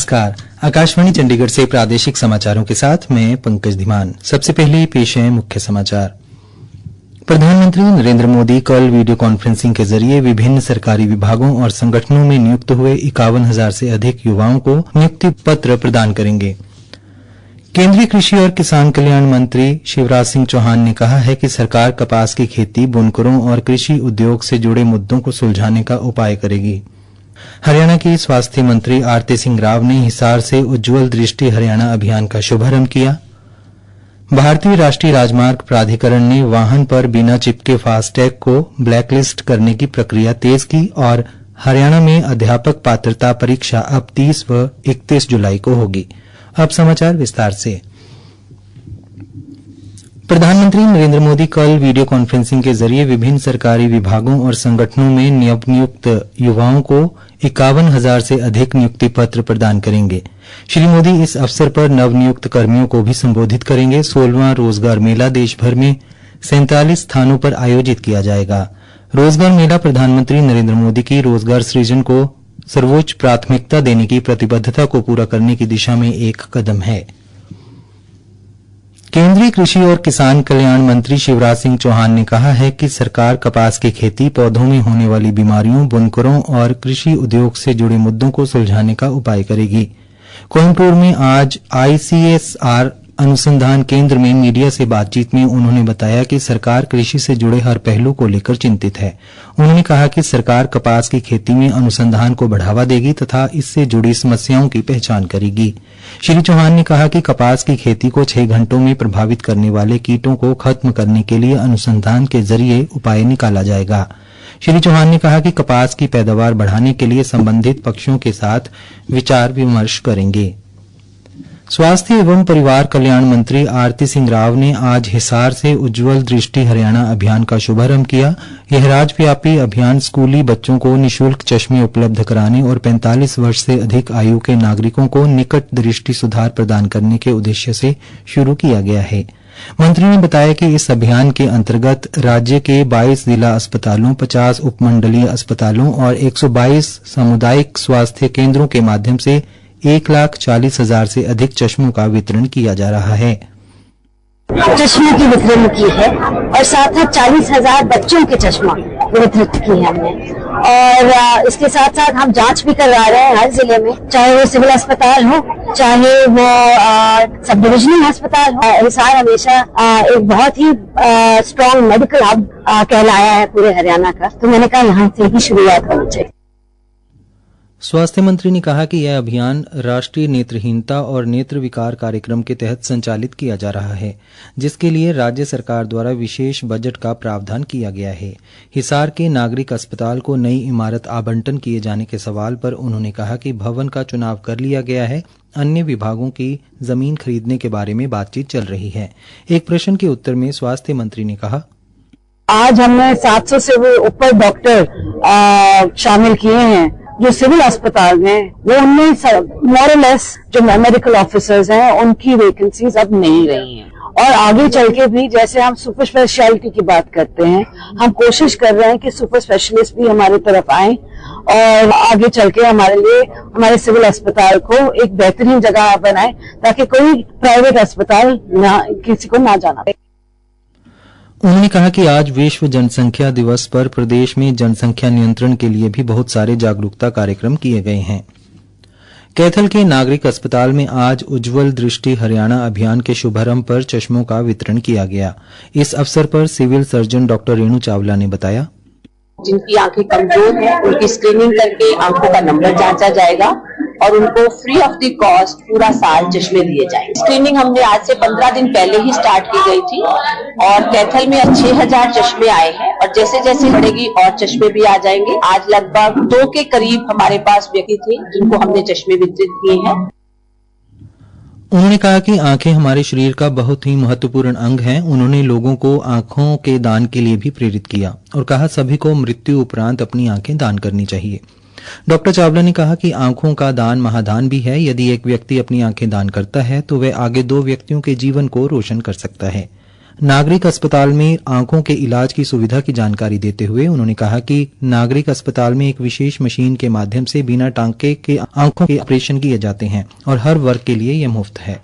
नमस्कार। आकाशवाणी चंडीगढ़ से प्रादेशिक समाचारों के साथ मैं पंकज धीमान। सबसे पहले पेश है मुख्य समाचार। प्रधानमंत्री नरेंद्र मोदी कल वीडियो कॉन्फ्रेंसिंग के जरिए विभिन्न सरकारी विभागों और संगठनों में नियुक्त हुए 51,000 से अधिक युवाओं को नियुक्ति पत्र प्रदान करेंगे। केंद्रीय कृषि और किसान कल्याण मंत्री शिवराज सिंह चौहान ने कहा है कि सरकार कपास की खेती, बुनकरों और कृषि उद्योग से जुड़े मुद्दों को सुलझाने का उपाय करेगी। हरियाणा की स्वास्थ्य मंत्री आरती सिंह राव ने हिसार से उज्ज्वल दृष्टि हरियाणा अभियान का शुभारंभ किया। भारतीय राष्ट्रीय राजमार्ग प्राधिकरण ने वाहन पर बिना चिपके फास्टैग को ब्लैकलिस्ट करने की प्रक्रिया तेज की और हरियाणा में अध्यापक पात्रता परीक्षा अब 30 व 31 जुलाई को होगी। अब समाचार विस्तार से। प्रधानमंत्री नरेंद्र मोदी कल वीडियो कॉन्फ्रेंसिंग के जरिए विभिन्न सरकारी विभागों और संगठनों में नवनियुक्त युवाओं को 51,000 से अधिक नियुक्ति पत्र प्रदान करेंगे। श्री मोदी इस अवसर पर नवनियुक्त कर्मियों को भी संबोधित करेंगे। 16वां रोजगार मेला देश भर में 47 स्थानों पर आयोजित किया जाएगा। रोजगार मेला प्रधानमंत्री नरेंद्र मोदी की रोजगार सृजन को सर्वोच्च प्राथमिकता देने की प्रतिबद्धता को पूरा करने की दिशा में एक कदम है। केंद्रीय कृषि और किसान कल्याण मंत्री शिवराज सिंह चौहान ने कहा है कि सरकार कपास की खेती, पौधों में होने वाली बीमारियों, बुनकरों और कृषि उद्योग से जुड़े मुद्दों को सुलझाने का उपाय करेगी। कोयम्बटूर में आज आईसीएसआर अनुसंधान केंद्र में मीडिया से बातचीत में उन्होंने बताया कि सरकार कृषि से जुड़े हर पहलू को लेकर चिंतित है। उन्होंने कहा कि सरकार कपास की खेती में अनुसंधान को बढ़ावा देगी तथा इससे जुड़ी समस्याओं की पहचान करेगी। श्री चौहान ने कहा कि कपास की खेती को 6 घंटों में प्रभावित करने वाले कीटों को खत्म करने के लिए अनुसंधान के जरिए उपाय निकाला जाएगा। श्री चौहान ने कहा कि कपास की पैदावार बढ़ाने के लिए संबंधित पक्षों के साथ विचार विमर्श करेंगे। स्वास्थ्य एवं परिवार कल्याण मंत्री आरती सिंह राव ने आज हिसार से उज्ज्वल दृष्टि हरियाणा अभियान का शुभारंभ किया। यह राज्यव्यापी अभियान स्कूली बच्चों को निःशुल्क चश्मे उपलब्ध कराने और 45 वर्ष से अधिक आयु के नागरिकों को निकट दृष्टि सुधार प्रदान करने के उद्देश्य से शुरू किया गया है। मंत्री ने बताया कि इस अभियान के अंतर्गत राज्य के 22 जिला अस्पतालों, 50 उपमंडलीय अस्पतालों और 122 सामुदायिक स्वास्थ्य केंद्रों के माध्यम से 1,40,000 से अधिक चश्मों का वितरण किया जा रहा है। चश्मे की वितरण की है और साथ साथ 40,000 बच्चों के चश्मा वितरित की है हमने। और इसके साथ साथ हम जांच भी करवा रहे हैं हर जिले में, चाहे वो सिविल अस्पताल हो, चाहे वो सब डिविजनल अस्पताल हो। हिसार हमेशा एक बहुत ही स्ट्रॉन्ग मेडिकल हब कहलाया है पूरे हरियाणा का, तो मैंने कहा यहाँ से ही शुरुआत होनी चाहिए। स्वास्थ्य मंत्री ने कहा कि यह अभियान राष्ट्रीय नेत्रहीनता और नेत्र विकार कार्यक्रम के तहत संचालित किया जा रहा है, जिसके लिए राज्य सरकार द्वारा विशेष बजट का प्रावधान किया गया है। हिसार के नागरिक अस्पताल को नई इमारत आवंटन किए जाने के सवाल पर उन्होंने कहा कि भवन का चुनाव कर लिया गया है, अन्य विभागों की जमीन खरीदने के बारे में बातचीत चल रही है। एक प्रश्न के उत्तर में स्वास्थ्य मंत्री ने कहा, आज हमने 700 से वो ऊपर डॉक्टर शामिल किए हैं जो सिविल अस्पताल में, वो उनमें मोरलेस जो मेडिकल ऑफिसर्स हैं उनकी वैकेंसीज अब नहीं रही हैं। और आगे चल के भी जैसे हम सुपर स्पेशलिटी की बात करते हैं, हम कोशिश कर रहे हैं कि सुपर स्पेशलिस्ट भी हमारी तरफ आए और आगे चल के हमारे लिए हमारे सिविल अस्पताल को एक बेहतरीन जगह बनाए ताकि कोई प्राइवेट अस्पताल किसी को ना जाना पड़े। उन्होंने कहा कि आज विश्व जनसंख्या दिवस पर प्रदेश में जनसंख्या नियंत्रण के लिए भी बहुत सारे जागरूकता कार्यक्रम किए गए हैं। कैथल के नागरिक अस्पताल में आज उज्ज्वल दृष्टि हरियाणा अभियान के शुभारंभ पर चश्मों का वितरण किया गया। इस अवसर पर civil surgeon doctor Renu Chawla ने बताया, जिनकी आंखें कमजोर है उनकी स्क्रीनिंग करके आंखों का नंबर जांचा जाएगा और उनको फ्री ऑफ द कॉस्ट पूरा साल चश्मे दिए जाएंगे। स्क्रीनिंग हमने आज से 15 दिन पहले ही स्टार्ट की गई थी और कैथल में 6,000 चश्मे आए हैं और जैसे जैसे बढ़ेगी और चश्मे भी आ जाएंगे। आज लगभग 2 के करीब हमारे पास व्यक्ति थे जिनको हमने चश्मे वितरित किए हैं। उन्होंने कहा कि आंखें हमारे शरीर का बहुत ही महत्वपूर्ण अंग हैं। उन्होंने लोगों को आंखों के दान के लिए भी प्रेरित किया और कहा सभी को मृत्यु उपरांत अपनी आंखें दान करनी चाहिए। डॉक्टर चावला ने कहा कि आंखों का दान महादान भी है। यदि एक व्यक्ति अपनी आंखें दान करता है तो वह आगे 2 व्यक्तियों के जीवन को रोशन कर सकता है। नागरिक अस्पताल में आंखों के इलाज की सुविधा की जानकारी देते हुए उन्होंने कहा कि नागरिक अस्पताल में एक विशेष मशीन के माध्यम से बिना टांके के आंखों के ऑपरेशन किए जाते हैं और हर वर्ग के लिए यह मुफ्त है।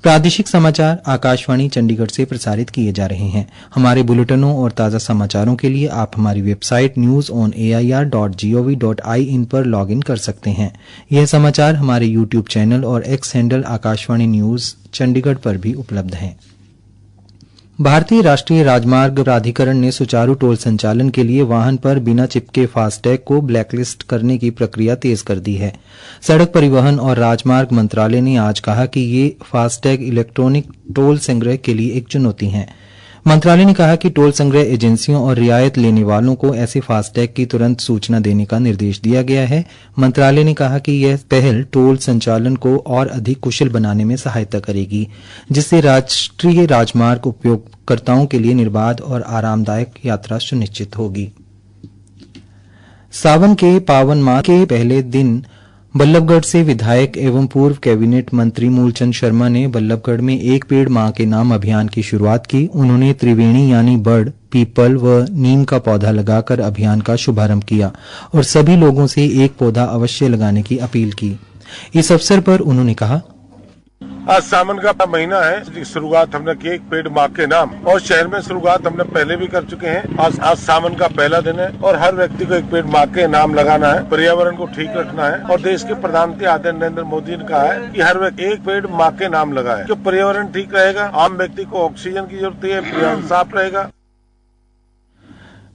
प्रादेशिक समाचार आकाशवाणी चंडीगढ़ से प्रसारित किए जा रहे हैं। हमारे बुलेटिनों और ताजा समाचारों के लिए आप हमारी वेबसाइट newsonair.gov.in पर लॉग इन कर सकते हैं। यह समाचार हमारे यूट्यूब चैनल और x handle Akashvani news Chandigarh पर भी उपलब्ध हैं। भारतीय राष्ट्रीय राजमार्ग प्राधिकरण ने सुचारू टोल संचालन के लिए वाहन पर बिना चिपके फास्टैग को ब्लैकलिस्ट करने की प्रक्रिया तेज कर दी है। सड़क परिवहन और राजमार्ग मंत्रालय ने आज कहा कि ये फास्टैग इलेक्ट्रॉनिक टोल संग्रह के लिए एक चुनौती है। मंत्रालय ने कहा कि टोल संग्रह एजेंसियों और रियायत लेने वालों को ऐसे फास्टैग की तुरंत सूचना देने का निर्देश दिया गया है। मंत्रालय ने कहा कि यह पहल टोल संचालन को और अधिक कुशल बनाने में सहायता करेगी, जिससे राष्ट्रीय राजमार्ग उपयोगकर्ताओं के लिए निर्बाध और आरामदायक यात्रा सुनिश्चित होगी। सावन के पावन माह के पहले दिन बल्लभगढ़ से विधायक एवं पूर्व कैबिनेट मंत्री मूलचंद शर्मा ने बल्लभगढ़ में एक पेड़ मां के नाम अभियान की शुरुआत की। उन्होंने त्रिवेणी यानी बड़, पीपल व नीम का पौधा लगाकर अभियान का शुभारंभ किया और सभी लोगों से एक पौधा अवश्य लगाने की अपील की। इस अवसर पर उन्होंने कहा, आज सावन का महीना है, शुरुआत हमने की एक पेड़ माँ के नाम, और शहर में शुरुआत हमने पहले भी कर चुके हैं। आज सावन का पहला दिन है और हर व्यक्ति को एक पेड़ माँ के नाम लगाना है, पर्यावरण को ठीक रखना है। और देश के प्रधानमंत्री आदरणीय नरेंद्र मोदी ने कहा है कि हर व्यक्ति एक पेड़ माँ के नाम लगाए। जो पर्यावरण ठीक रहेगा, आम व्यक्ति को ऑक्सीजन की जरूरत है, पर्यावरण साफ रहेगा।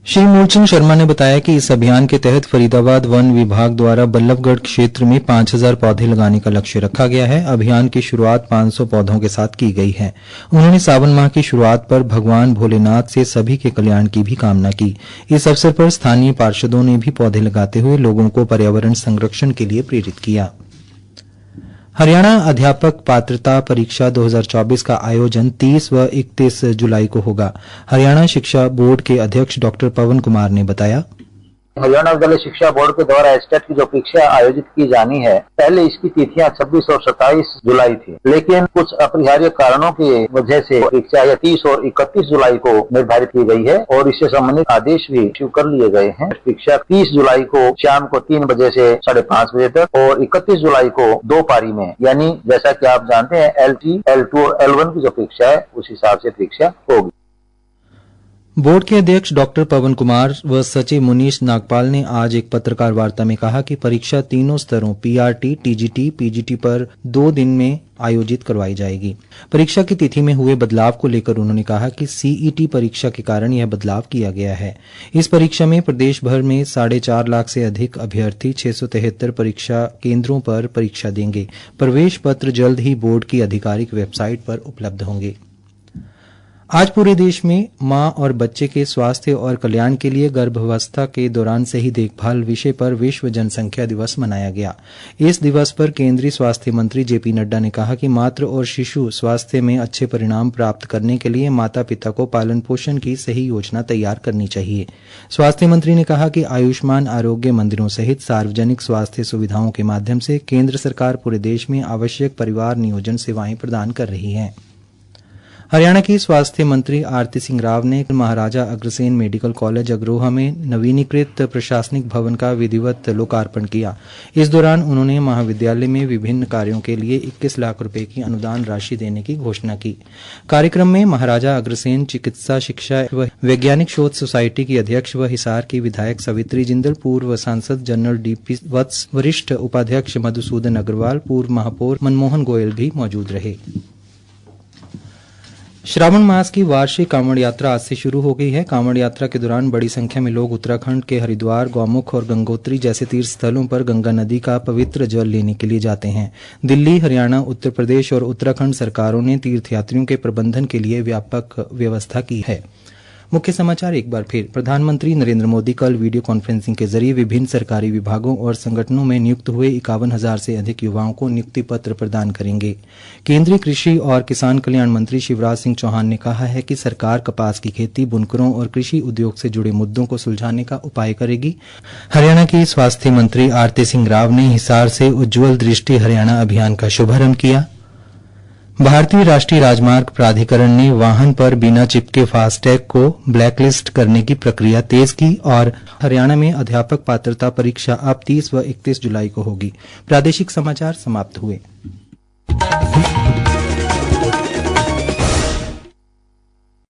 श्री मूलचंद शर्मा ने बताया कि इस अभियान के तहत फरीदाबाद वन विभाग द्वारा बल्लभगढ़ क्षेत्र में 5000 पौधे लगाने का लक्ष्य रखा गया है। अभियान की शुरुआत 500 पौधों के साथ की गई है। उन्होंने सावन माह की शुरुआत पर भगवान भोलेनाथ से सभी के कल्याण की भी कामना की। इस अवसर पर स्थानीय पार्षदों ने भी पौधे लगाते हुए लोगों को पर्यावरण संरक्षण के लिए प्रेरित किया। हरियाणा अध्यापक पात्रता परीक्षा 2024 का आयोजन 30 व 31 जुलाई को होगा। हरियाणा शिक्षा बोर्ड के अध्यक्ष डॉ पवन कुमार ने बताया, हरियाणा विद्यालय शिक्षा बोर्ड के द्वारा एस्टेट की जो परीक्षा आयोजित की जानी है, पहले इसकी तिथियां 26 और 27 जुलाई थी, लेकिन कुछ अपरिहार्य कारणों की वजह से परीक्षा 30 और 31 जुलाई को निर्धारित की गई है और इससे संबंधित आदेश भी इश्यू कर लिए गए हैं। परीक्षा 30 जुलाई को शाम को 3 बजे से 5:30 बजे तक और 31 जुलाई को 2 पारी में, यानी जैसा कि आप जानते हैं LT, L2 और L1 की जो परीक्षा है उस हिसाब से परीक्षा होगी। बोर्ड के अध्यक्ष डॉक्टर पवन कुमार व सचिव मुनीश नागपाल ने आज एक पत्रकार वार्ता में कहा कि परीक्षा तीनों स्तरों PRT, TGT, PGT पर 2 दिन में आयोजित करवाई जाएगी। परीक्षा की तिथि में हुए बदलाव को लेकर उन्होंने कहा कि CET परीक्षा के कारण यह बदलाव किया गया है। इस परीक्षा में प्रदेश भर में 4.5 लाख से अधिक अभ्यर्थी 673 परीक्षा केंद्रों पर परीक्षा देंगे। प्रवेश पत्र जल्द ही बोर्ड की आधिकारिक वेबसाइट पर उपलब्ध होंगे। आज पूरे देश में मां और बच्चे के स्वास्थ्य और कल्याण के लिए गर्भावस्था के दौरान सही देखभाल विषय पर विश्व जनसंख्या दिवस मनाया गया। इस दिवस पर केंद्रीय स्वास्थ्य मंत्री JP नड्डा ने कहा कि मातृ और शिशु स्वास्थ्य में अच्छे परिणाम प्राप्त करने के लिए माता पिता को पालन पोषण की सही योजना तैयार करनी चाहिए। स्वास्थ्य मंत्री ने कहा कि आयुष्मान आरोग्य मंदिरों सहित सार्वजनिक स्वास्थ्य सुविधाओं के माध्यम से केंद्र सरकार पूरे देश में आवश्यक परिवार नियोजन सेवाएं प्रदान कर रही है। हरियाणा की स्वास्थ्य मंत्री आरती सिंह राव ने महाराजा अग्रसेन मेडिकल कॉलेज अग्रोहा में नवीनीकृत प्रशासनिक भवन का विधिवत लोकार्पण किया। इस दौरान उन्होंने महाविद्यालय में विभिन्न कार्यों के लिए 21 लाख रुपए की अनुदान राशि देने की घोषणा की। कार्यक्रम में महाराजा अग्रसेन चिकित्सा शिक्षा व वैज्ञानिक शोध सोसाइटी की अध्यक्ष व हिसार की विधायक सवित्री जिंदल, पूर्व सांसद जनरल DP वत्स, वरिष्ठ उपाध्यक्ष मधुसूदन अग्रवाल, पूर्व महापौर मनमोहन गोयल भी मौजूद रहे। श्रावण मास की वार्षिक कांवड़ यात्रा आज से शुरू हो गई है। कांवड़ यात्रा के दौरान बड़ी संख्या में लोग उत्तराखंड के हरिद्वार, गौमुख और गंगोत्री जैसे तीर्थ स्थलों पर गंगा नदी का पवित्र जल लेने के लिए जाते हैं। दिल्ली, हरियाणा, उत्तर प्रदेश और उत्तराखंड सरकारों ने तीर्थयात्रियों के प्रबंधन के लिए व्यापक व्यवस्था की है। मुख्य समाचार एक बार फिर। प्रधानमंत्री नरेंद्र मोदी कल वीडियो कॉन्फ्रेंसिंग के जरिए विभिन्न सरकारी विभागों और संगठनों में नियुक्त हुए 51,000 से अधिक युवाओं को नियुक्ति पत्र प्रदान करेंगे। केंद्रीय कृषि और किसान कल्याण मंत्री शिवराज सिंह चौहान ने कहा है कि सरकार कपास की खेती, बुनकरों और कृषि उद्योग से जुड़े मुद्दों को सुलझाने का उपाय करेगी। हरियाणा की स्वास्थ्य मंत्री आरती सिंह राव ने हिसार से उज्ज्वल दृष्टि हरियाणा अभियान का शुभारंभ किया। भारतीय राष्ट्रीय राजमार्ग प्राधिकरण ने वाहन पर बिना चिप के फास्टैग को ब्लैकलिस्ट करने की प्रक्रिया तेज की और हरियाणा में अध्यापक पात्रता परीक्षा अब 30 व 31 जुलाई को होगी। प्रादेशिक समाचार समाप्त हुए।